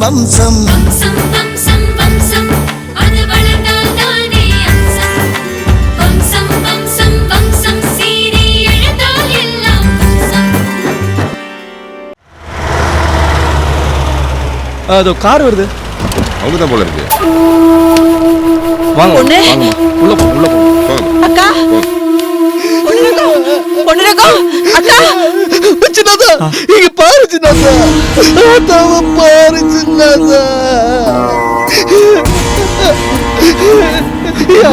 வம்சம் அதோ கார் வருது. அவங்கதான் போல இருக்கு. வாங்க உள்ள போ உள்ள போ. அக்கா பொண்ணுரகா அக்கா சின்னதா இங்க பாரு சின்னதா ஆத்தாவ பாரு சின்னதா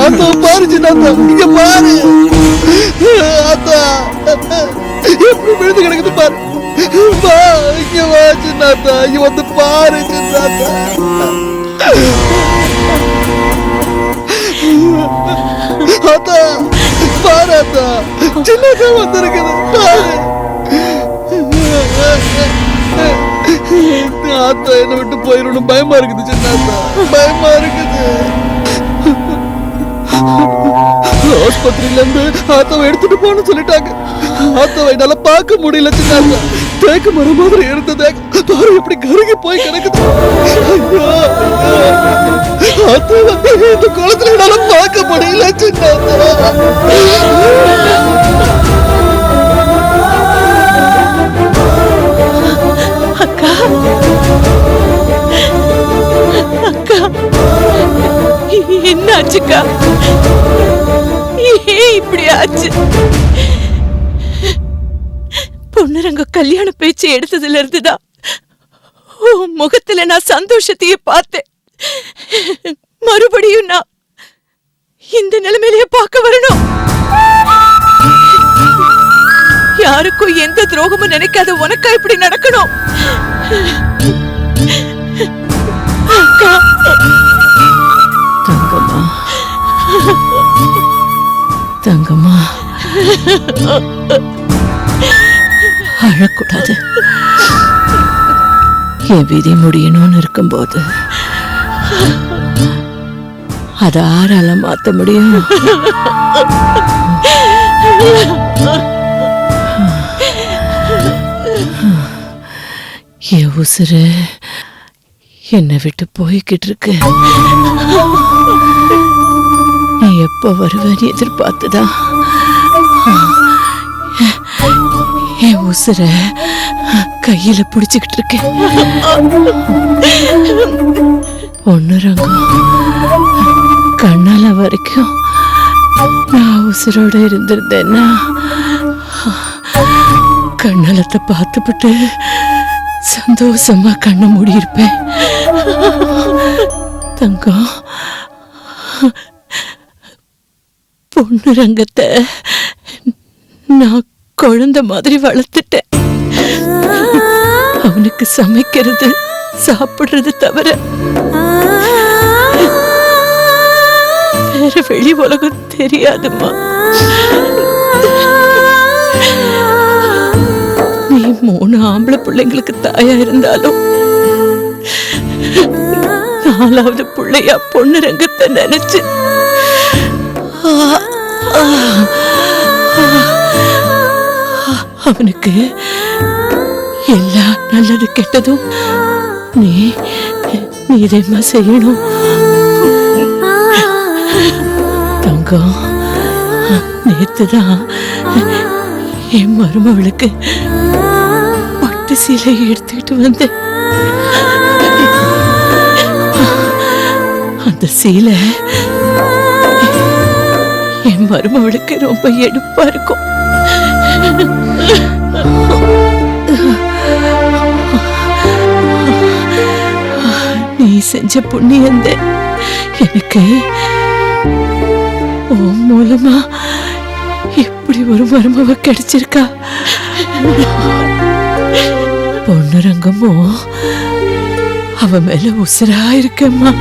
ஆத்தாவ பாரு சின்னதா இங்க பாரு ஆத்தா எப்படி விழுந்து கிடக்குது பாரு. வா இங்க வா சின்னதா இங்க வந்து பாரு சின்னதா. ஆத்தா பாரு ஆத்தா சின்னதா வந்திருக்குது பாரு. ஆத்தா என்ன விட்டு போயிடணும் பயமா இருக்குது சின்னதா பயமா இருக்குது. ஆஸ்பத்திரியில இருந்து ஆத்தாவை எடுத்துட்டு போன்னு சொல்லிட்டாங்க. ஆத்தாவை என்னால பார்க்க முடியல சின்னதா. தேக்கு மரம் மாதிரி இருந்தது பாரு எப்படி கருகி போய் கிடக்குது. ஆத்தா வந்து இந்த குளத்துல என்னால பார்க்க முடியல சின்னதா. அக்கா அக்கா என்ன ஆச்சுக்கா? ஏன் இப்படி ஆச்சு? பொண்ணுரங்க கல்யாண பேச்சு எடுத்ததுல இருந்துதான் முகத்துல நான் சந்தோஷத்தையே பார்த்தேன். மறுபடியும் நான் இந்த நிலைமையிலேயே பார்க்க வரணும். யாருக்கும் எந்த துரோகமும் நினைக்காத உனக்கா இப்படி நடக்கணும்? அக்கா தங்கம்மா தங்கம்மா அழக்கூடாது. என் விதி முடியணும்னு இருக்கும்போது அத ஆறால மாத்த முடியும்? என் உசுரு என்னை விட்டு போய்கிட்டு இருக்கு. நீ எப்ப வருவேன்னு எதிர்பார்த்துதான் என் உசுர கையில புடிச்சுக்கிட்டு இருக்கேன். பொண்ணுரங்கம் கண்ணால வரைக்கும் நான் உசுரோட இருந்திருந்தேன்னா கண்ணாலத்தை பார்த்துவிட்டு சந்தோஷமா கண்ணை மூடி இருப்பேன். தங்கம் பொண்ணுரங்கத்தை நான் குழந்தை மாதிரி வளர்த்துட்டேன். அவனுக்கு சமைக்கிறது சாப்பிடுறது தவிர வேற வெளி உலகம் தெரியாதுமா. நீ 3 ஆம்பளை பிள்ளைங்களுக்கு தாயா இருந்தாலும் 4வது பிள்ளையா பொண்ணுரங்கத்தை நினைச்சு அவனுக்கு எல்லா நல்லது கெட்டதும் நீதேமா செய்யணும். தங்கம் நேத்துதான் என் மருமகளுக்கு பட்டு சீலை எடுத்துக்கிட்டு வந்தேன். அந்த சீலை என் மருமகளுக்கு ரொம்ப எடுப்பா இருக்கும். நீ செஞ்ச புண்ணியந்த எனக்கு உன் மூலமா இப்படி ஒரு மருமவ கிடைச்சிருக்கா. பொண்ணுரங்கமோ அவ மேல உசுரா இருக்கம்மா.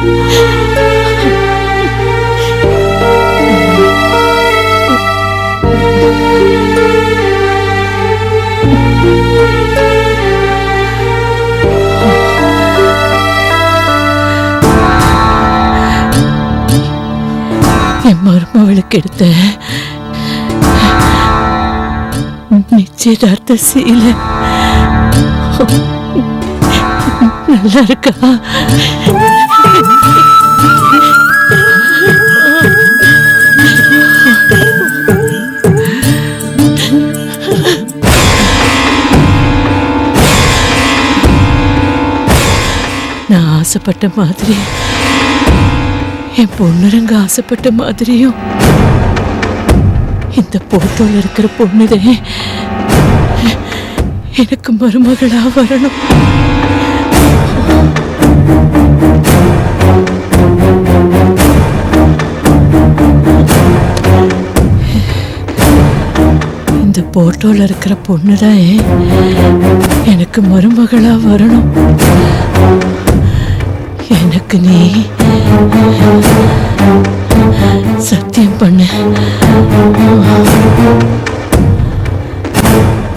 என் மருமகளுக்கு எடுத்த நிச்சயதார்த்த சீலை நல்லா இருக்கா? நான் ஆசைப்பட்ட மாதிரி என் பொண்ணுரங்க ஆசைப்பட்ட மாதிரியும் இந்த போட்டோல இருக்கிற பொண்ணுதே எனக்கு மருமகளா வரணும். இந்த போட்டோல இருக்கிற பொண்ணுதான் எனக்கு மருமகளா வரணும். எனக்கு நீ சத்தியம் பண்ணு.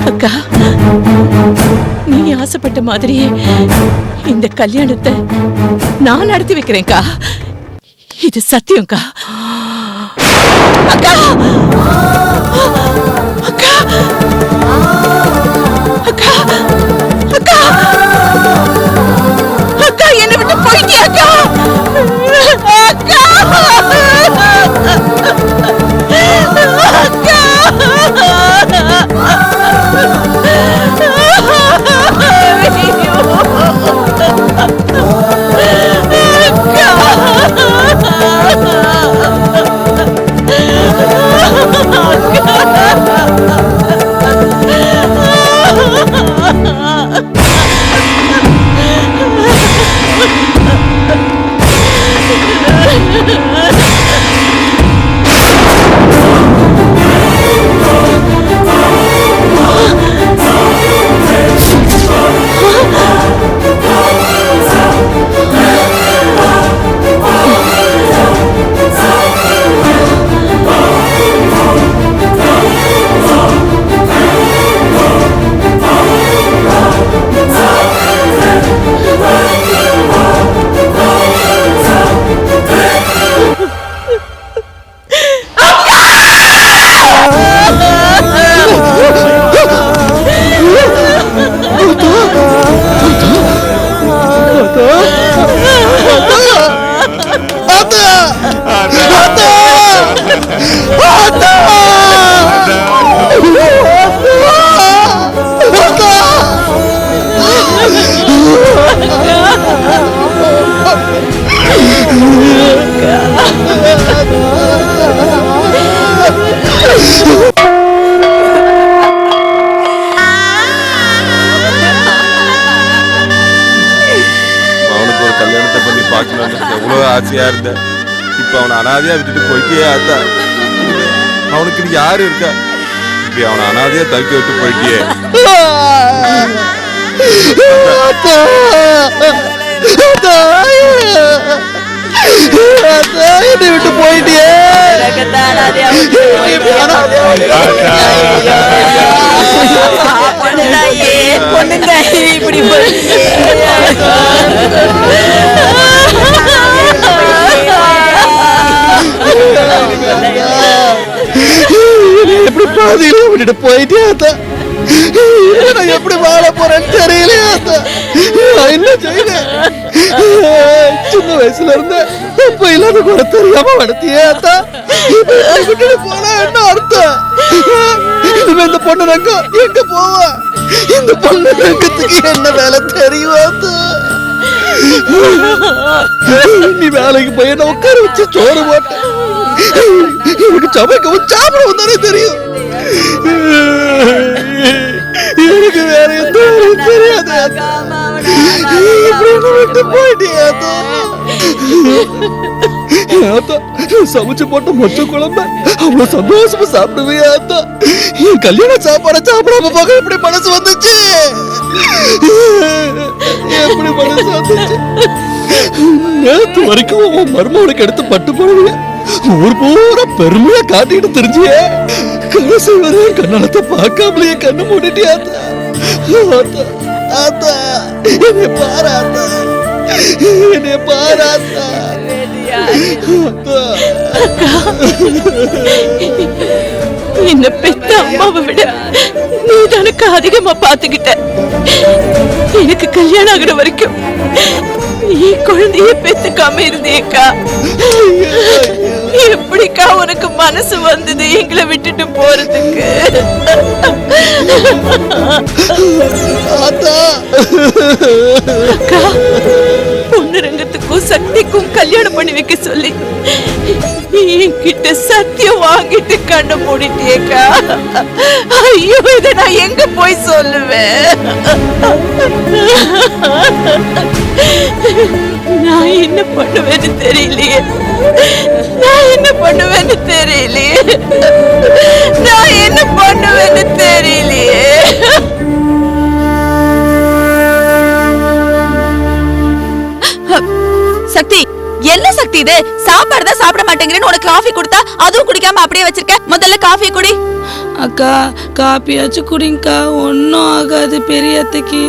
அக்கா, நீ ஆசைப்பட்ட மாதிரியே இந்த கல்யாணத்தை நான் நடத்தி வைக்கிறேன்க்கா. இது சத்தியம்க்கா. அக்கா அக்கா அக்கா அக்கா அக்கா, என்னை விட்டு போயிட்டியா அக்கா? அக்கா எவ்வளவு ஆசையா இருந்த. இப்ப அவனை அனாதையா விட்டுட்டு போயிட்டே ஆத்தா. அவனுக்கு நீ யாரு இருக்கா? இப்ப அவனை அனாதையா தவிக்க விட்டு போயிட்டியே. என்னை விட்டு போயிட்டியே. பொண்ணுங்க இப்படி எப்படி பாதியில விட்டுட்டு போயிட்டே நான் எப்படி வாழ போறேன்னு தெரியலையா? என்ன செய்ய? சின்ன வயசுல இருந்து இப்ப இல்லாத கூட தெரியாம வளர்த்தியே. விட்டுட்டு போனா என்ன அர்த்தம்? இந்த பொண்ணு ரங்கம் எங்க போவா? இந்த பொண்ணு ரங்கத்துக்கு என்ன வேலை தெரியும்? நீ வேலைக்கு போய் என்ன உட்கார வச்சு சோறு போட்ட எனக்கு சமைக்கவும் சாப்பிடவும் தானே தெரியும். எனக்கு வேற எந்த வேலையும் தெரியாது. விட்டு போயிட்டியா? சமைச்சு போட்ட மொச்ச குழம்ப அவ்வளவு சந்தோஷமா சாப்பிடுவியா? என் கல்யாண சாப்பாட சாப்பிடாம போக எப்படி மனசு வந்துச்சு? எப்படி மனசு வந்துச்சு? நேத்து வரைக்கும் உன் மருமகனுக்கு எடுத்து பட்டு போடுவியா? ஊர் பூரா பெருமையா காட்டிட்டு தெரிஞ்சியே. கடைசி வரையும் கண்ணாலத்தை பார்க்காமலேயே கண்ணு மூடிட்டியா? என்னை பாராத்தா, என்னை பாராத்தா. என்ன பெத்த அம்மாவை விட நீதான் தனக்கு அதிகமா பாத்துக்கிட்ட. எனக்கு கல்யாணம் ஆகிற வரைக்கும் நீ குழந்தைய பெத்துக்காம இருந்தேக்கா. எப்படிக்கா உனக்கு மனசு வந்தது எங்களை விட்டுட்டு போறதுக்கு? அக்கா, பொண்ணுரங்கத்துக்கும் சக்திக்கும் கல்யாணம் பண்ணி வைக்க சொல்லி என்கிட்ட சத்தியம் வாங்கிட்டு கண்ண மூடிட்டேக்கா. ஐயோ, இதை நான் எங்க போய் சொல்லுவேன்? நான் என்ன பண்ணுவேன்னு தெரியலையே. நான் என்ன பண்ணுவேன்னு தெரியலையே. நான் என்ன பண்ணுவேன்னு தெரியலையே. சக்தி, என்ன சக்தி இது? சாப்பாடு தான் சாப்பிட மாட்டேங்கிறேன்னு உனக்கு காஃபி கொடுத்தா அதுவும் குடிக்காம அப்படியே வச்சிருக்க. முதல்ல காஃபி குடி. அக்கா, காப்பியாச்சும் குடிங்கக்கா, ஒன்னும் ஆகாது பெரியத்தைக்கு.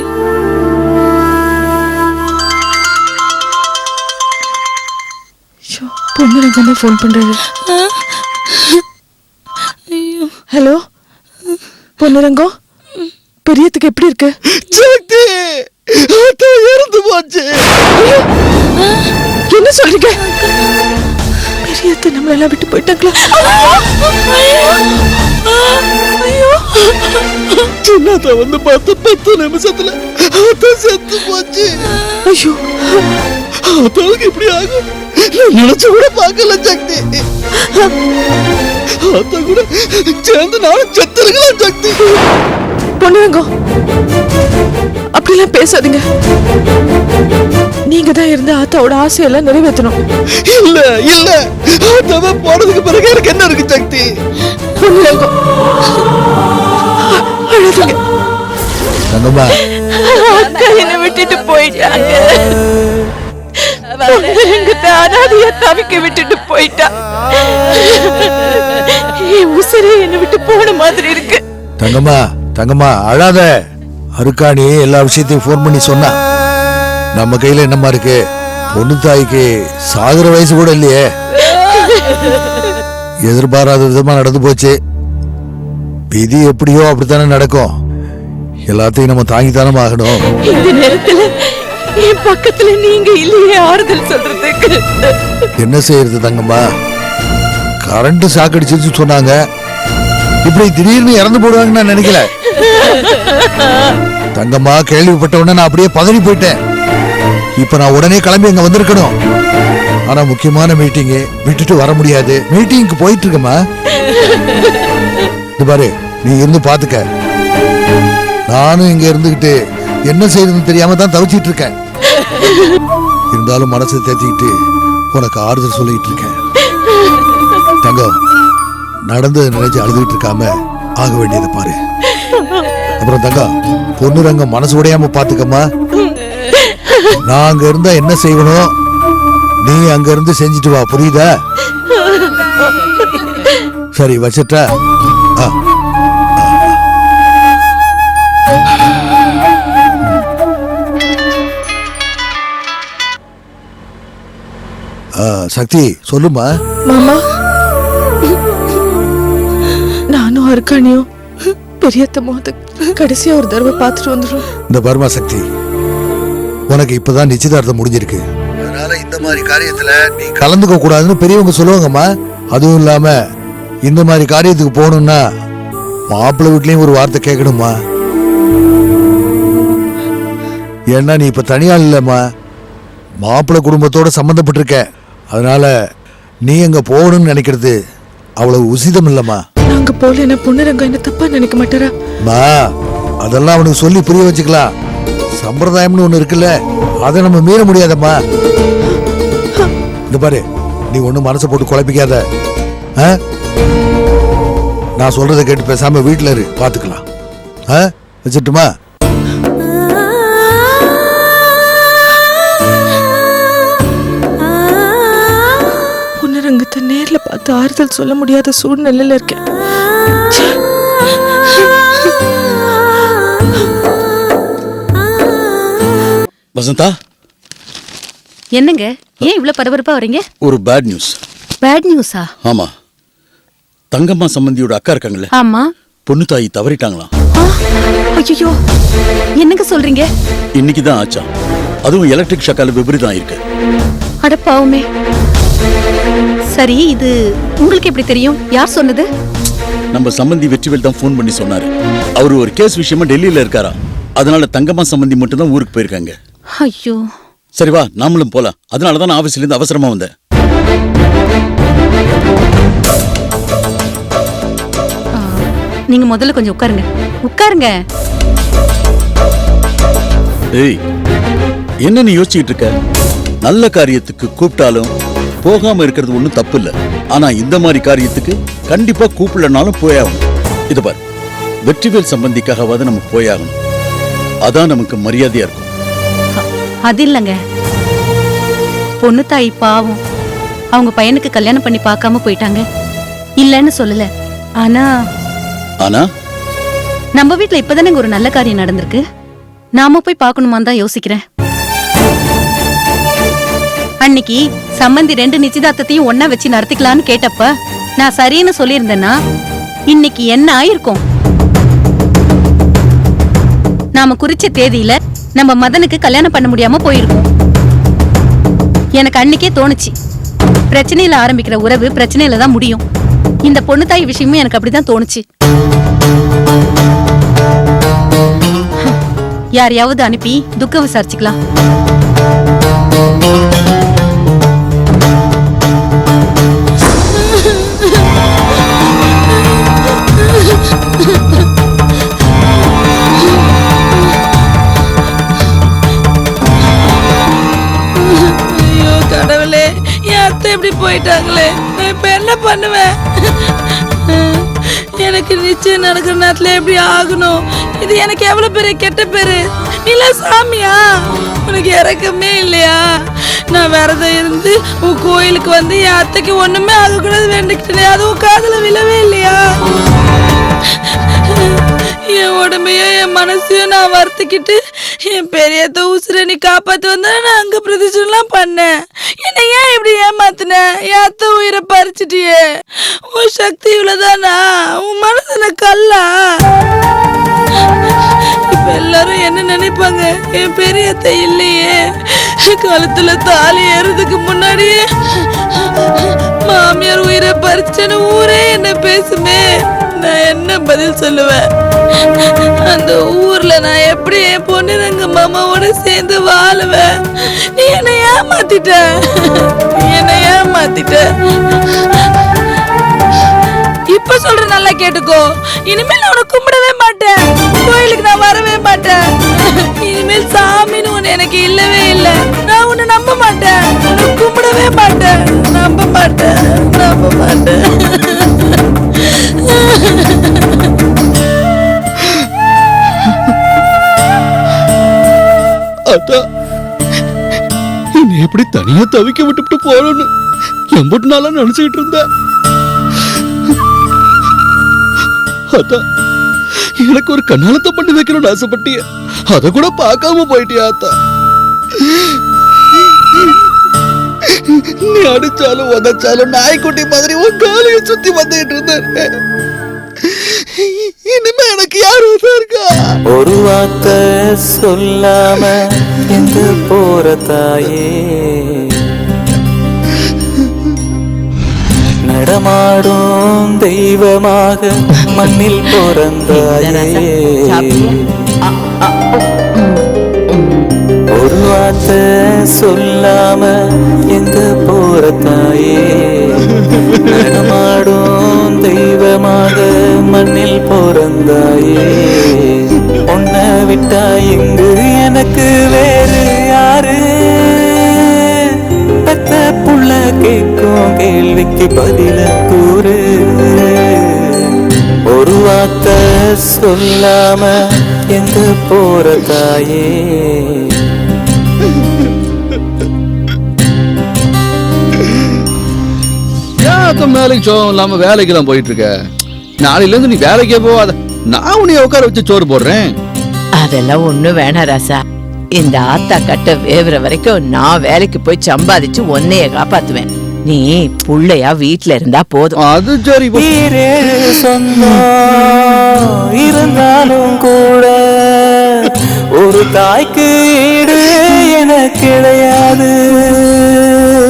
பொண்ணுரங்க ஃபோன் பண்றாரு. ஐயோ, ஹலோ பொண்ணுரங்கம், பெரியத்துக்கு எப்படி இருக்கு? சக்தி ஆத்தா இறந்து போச்சு. என்ன சொல்றீங்க? பெரியத்தை நம்மளெல்லாம் விட்டு போயிட்டாங்களா? ஐயோ, சின்னதா வந்து பார்த்து 10 நிமிஷத்துல ஆத்தா செத்து போச்சு. ஐயோ, ஆத்தாவுக்கு இப்படி ஆகும் நான் நினைச்சு கூட பார்க்கல சக்தி. ஆத்தா கூட சேர்ந்து நானும் செத்துருக்கலாம் சக்தி. பொண்ணுரங்கம், அப்படிலாம் பேசாதீங்க. நீங்க தான் இருந்த ஆத்தாவோட ஆசையெல்லாம் நிறைவேற்றணும். இல்ல இல்ல, ஆத்தாவை போனதுக்கு பிறகு எனக்கு என்ன இருக்கு சக்தி? பொண்ணுரங்கம், அழாதீங்க. தங்கம்மா, அக்கா என்னை விட்டுட்டு போயிட்டாங்க. பொண்ணுரங்கத்தை அனாதையா தவிக்க விட்டுட்டு போயிட்டா. என் உசிரே என்னை விட்டு போன மாதிரி இருக்கு. தங்கம்மா தங்கம்மா அழாத. அருக்காணி எல்லா விஷயத்தையும் போன் பண்ணி சொன்னா. நம்ம கையில என்னமா இருக்கு? பொண்ணு தாய்க்கு சாகுற வயசு கூட இல்லையே. எதிர்பாராத விதமா நடந்து போச்சு. விதி எப்படியோ அப்படித்தானே நடக்கும். எல்லாத்தையும் நம்ம தாங்கித்தானே ஆகணும். இந்த நேரத்துல என் பக்கத்துல நீங்க இல்லையே ஆறுதல் சொல்றதுக்கு. என்ன செய்யறது தங்கம்மா? கரண்ட் சாக்கடிச்சிருச்சு சொன்னாங்க. இப்படி திடீர்னு இறந்து போடுவாங்கன்னு நான் நினைக்கல. தங்கம்மா, கேள்விப்பட்ட உடனே நான் அப்படியே பதறி போயிட்டேன். இப்ப நான் உடனே கிளம்பி அங்க வந்திருக்கணும். ஆனா முக்கியமான மீட்டிங் விட்டுட்டு வர முடியாது. மீட்டிங்க்கு போயிட்டு இருக்கமா. இது பாரு, நீ இருந்து பாத்துக்க. நானும் இங்க இருந்துகிட்டு என்ன செய்யறதுன்னு தெரியாம தான் தவிச்சிட்டு இருக்கேன். இருந்தாலும் மனசை தேத்திக்கிட்டு உனக்கு ஆறுதல் சொல்லிட்டு இருக்கேன். தங்கம், நடந்தது நினைச்சு அழுதுகிட்டு இருக்காம ஆக வேண்டியதை பாரு. அப்புறம் தங்கம், பொண்ணுரங்கம் மனசு உடையாம பாத்துக்கம்மா. நான் அங்க இருந்தா என்ன செய்வனும் நீ அங்க இருந்து செஞ்சுட்டு வா, புரியுதா? சரி, வச்சிட்டா? சக்தி, சொல்லுமா. மாமா, நானும் அருக்காணியும் பெரியத்த மோத கடைசியா ஒரு தடவை பார்த்துட்டு வந்துடும். இந்த பர்மா சக்தி, உனக்கு இப்பதான் நிச்சயதார்த்தம் முடிஞ்சிருக்கு. அதனால இந்த மாதிரி காரியத்துல நீ கலந்துக்க கூடாதுன்னு பெரியவங்க சொல்லுவாங்கம்மா. அதுவும் இல்லாம இந்த மாதிரி காரியத்துக்கு போகணும்னா மாப்பிள்ளை வீட்லயும் ஒரு வார்த்தை கேட்கணுமா. ஏன்னா நீ இப்ப தனியாள் இல்லம்மா, மாப்பிள்ளை குடும்பத்தோட சம்பந்தப்பட்டிருக்க. அதனால நீ அங்க போகணும்னு நினைக்கிறது அவ்வளவு உசிதம் இல்லம்மா. நாங்க போல என்ன பொண்ணுரங்க என்ன தப்பா நினைக்க மாட்டாரா? அதெல்லாம் அவனுக்கு சொல்லி புரிய வச்சுக்கலாம். சம்பிரதாயம்னு ஒண்ணு இருக்குல்ல, அதை நம்ம மீற முடியாதம்மா. இந்த பாரு, நீ ஒண்ணு மனசை போட்டு குழப்பிக்காத. நான் சொல்றதை கேட்டு பேசாம வீட்டுல இரு, பாத்துக்கலாம். வச்சுட்டுமா? பொண்ணுரங்கத்தை நேர்ல பார்த்து ஆறுதல் சொல்ல முடியாத சூழ்நிலையில இருக்கேன். வசந்தா, என்னங்க, ஏன் இவ்வளவு பரபரப்பா வரீங்க? ஒரு பேட் நியூஸ். பேட் நியூஸா? ஆமா, தங்கம்மா சம்பந்தியோட அக்கா இருக்காங்கல்ல, ஆமா. பொண்ணு தாயி தவறிட்டாங்களாம். ஐயோ, என்னங்க சொல்றீங்க? இன்னைக்கு தான் ஆச்சா. அதுவும் எலக்ட்ரிக் ஷாக்கால விபரீதம் இருக்கு. அடப்பாவுமே. சரி, இது உங்களுக்கு எப்படி தெரியும்? யார் சொன்னது? நம்ம சம்பந்தி வெற்றிவேல் தான் ஃபோன் பண்ணி சொன்னாரு. அவரு ஒரு கேஸ் விஷயமா டெல்லியில இருக்காரா. அதனால தங்கம்மா சம்பந்தி மட்டும் தான் ஊருக்கு போயிருக்காங்க. ஐயோ. சரி வா, நாமளும் போலாம். அதனால தான் நான் ஆபீஸ்ல இருந்து அவசரமா வந்தேன். நீங்க முதல்ல கொஞ்சம் உட்காருங்க. உட்காருங்க. ஏய், என்ன நீ யோசிச்சுட்டு இருக்க? நல்ல காரியத்துக்கு கூப்பிட்டாலும் போகாம இருக்கிறது ஒண்ணும் தப்பு இல்ல. ஆனா இந்த மாதிரி காரியத்துக்கு கண்டிப்பா கூப்பிடலனாலும் போயாகணும். இது பார், வெற்றிவேல் சம்பந்திக்காகவாது நம்ம போயாகணும். அதான் நமக்கு மரியாதையா இருக்கும். அது இல்லங்க, பொண்ணு தாய் பாவம், அவங்க பையனுக்கு கல்யாணம் பண்ணி பார்க்காம போயிட்டாங்க. இல்லன்னு சொல்லல. ஆனா ஆனா நம்ம வீட்ல இப்பதானே ஒரு நல்ல காரியம் நடந்திருக்கு. நாம போய் பார்க்கணுமான்னு தான் யோசிக்கிறேன். அன்னைக்கு சம்பந்தி 2 நிச்சயதார்த்தத்தையும் ஒன்னா வச்சு நடத்திக்கலான்னு கேட்டப்ப நான் சரின்னு சொல்லியிருந்தேன்னா இன்னைக்கு என்ன ஆயிருக்கும்? நாம குறிச்ச தேதியில நம்ம மதனுக்கு கல்யாணம் பண்ண முடியாம போயிருக்கோம். எனக்கு அன்னைக்கே தோணுச்சு, பிரச்சனையில ஆரம்பிக்கிற உறவு பிரச்சனையில தான் முடியும். இந்த பொண்ணு தாய் விஷயமும் எனக்கு அப்படிதான் தோணுச்சு. யாரையாவது அனுப்பி துக்கம் விசாரிச்சுக்கலாம். ஐயோ கடவுளே, என் அத்தை இப்படி போயிட்டாங்களே, நான் இப்ப என்ன பண்ணுவேன்? எனக்கு நிச்சயம் நடக்கிற நேரத்துல எப்படி ஆகணும்? இது எனக்கு எவ்வளவு பெரிய கெட்ட பேரு. இல்ல சாமியா, உனக்கு இறக்கமே இல்லையா? நான் விரதம் இருந்து உன் கோயிலுக்கு வந்து என் அத்தைக்கு ஒண்ணுமே ஆகக்கூடாது வேண்டிக்கிட்டேன். அதுவும் காதுல விழவே இல்லையா? என் உடம்பையும் என் மனசையும் நான் வருத்திக்கிட்டு என் பெரியத்த உசுரை நீ காப்பாத்து வந்தா நான் அங்க பிரதிஷ்டெல்லாம் பண்ணேன். என்ன ஏன் இப்படி ஏமாத்தின? என் அத்தை உயிரை பறிச்சிட்டியே. உன் சக்தி இவ்வளவுதானா? உன் மனசுல கல்லா? இப்ப எல்லாரும் என்ன நினைப்பாங்க? என் பெரியத்த இல்லையே, கழுத்துல தாலி ஏறதுக்கு முன்னாடியே மாமியார் உயிரை பறிச்சேன்னு ஊரே என்ன பேசுமே. நான் என்ன பதில் சொல்லுவேன்? அந்த ஊர்ல நான் எப்படி என் பொண்ணுங்க மாமாவோட சேர்ந்து வாழுவேன்? நீ என்ன ஏமாத்திட்ட, என்ன ஏமாத்திட்ட. இப்ப சொல்ற நல்லா கேட்டுக்கோ. இனிமேல் நான் உன்னை கும்பிடவே மாட்டேன், கோயிலுக்கு நான் வரவே மாட்டேன். இனிமேல் சாமின்னு ஒண்ணு எனக்கு இல்லவே இல்லை. நான் உன்னை நம்ப மாட்டேன், உன்னை கும்பிடவே மாட்டேன், நம்ப மாட்டேன், நம்ப மாட்டேன். அத்தா, என்னை எப்படி தனியா தவிக்க விட்டுவிட்டு போறோன்னு எம்பட்டு நாளா நினைச்சுக்கிட்டு இருந்தேன். அத்தா, எனக்கு ஒரு கண்ணாலத்தை பண்ணி வைக்கணும்னு ஆசைப்பட்டிய, அத கூட பார்க்காம போயிட்டியா அத்தா? நீ அடிச்சாலும் உதச்சாலும் நாய்க்குட்டி மாதிரி உன் காலையை சுத்தி வந்துகிட்டு இருந்த. இனிமே எனக்கு யாரு இருக்கா? ஒரு வார்த்தை சொல்லாம எங்க போற தாயே, நடமாடும் தெய்வமாக மண்ணில் பிறந்தாயே. ஒரு வார்த்தை சொல்லாம எங்க போற தாயே, நடமாடும் தெய்வமாக மண்ணில் பிறந்தாயே. உன்னை விட்டா இங்கு எனக்கு வேறு யாரு? பெத்த புள்ள கேட்கும் கேள்விக்கு பதில கூறு. ஒரு வார்த்தை சொல்லாம எங்க போற தாயே. மேலைக்கு சோகம் இல்லாம வேலைக்கு தான் போயிட்டு இருக்க. நாளையில இருந்து நீ வேலைக்கே போவாத. நான் உன்னை உட்கார வச்சு சோறு போடுறேன். அதெல்லாம் ஒண்ணும் வேணாம் ராசா. இந்த ஆத்தா கட்ட வேவுற வரைக்கும் நான் வேலைக்கு போய் சம்பாதிச்சு உன்னைய காப்பாத்துவேன். நீ புள்ளையா வீட்ல இருந்தா போதும். அது சரி. ஈரேழு சொந்தம் இருந்தாலும் கூட ஒரு தாய்க்கு ஈடு என கிடையாது.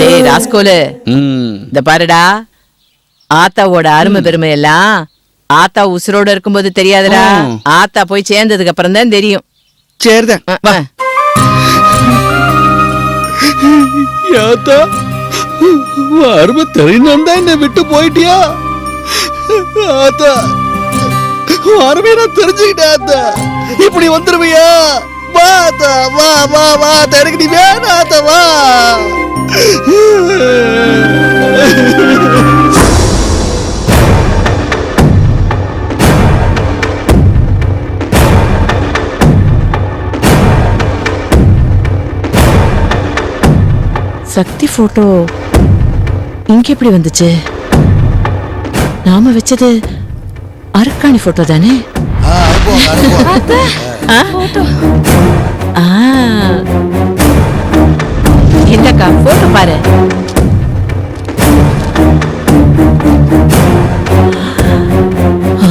டேய் ராஸ்கோலு, இந்த பாருடா, ஆத்தாவோட அருமை பெருமை எல்லாம் ஆத்தா உசுரோட இருக்கும்போது தெரியாதுடா. ஆத்தா போய் சேர்ந்ததுக்கு அப்புறம் தான் தெரியும். சரிதான். யாத்தா அருமை தெரியும் தான் என்னை விட்டு போயிட்டியா? ஆத்தா அருமையை நான் தெரிஞ்சுக்கிட்டேன். ஆத்தா இப்படி வந்துருவியா? வா ஆத்தா, வா வா வா ஆத்தா, எனக்கு நீ வேணா ஆத்தா, வா. சக்தி போட்டோ இங்க எப்படி வந்துச்சு? நாம வச்சது அருக்காணி போட்டோ தானே? என்னக்கா போட்டோ பாரு.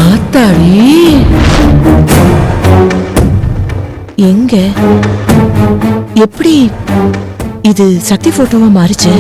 ஆத்தாடி, எங்க எப்படி இது சக்தி போட்டோவா மாறிச்சு?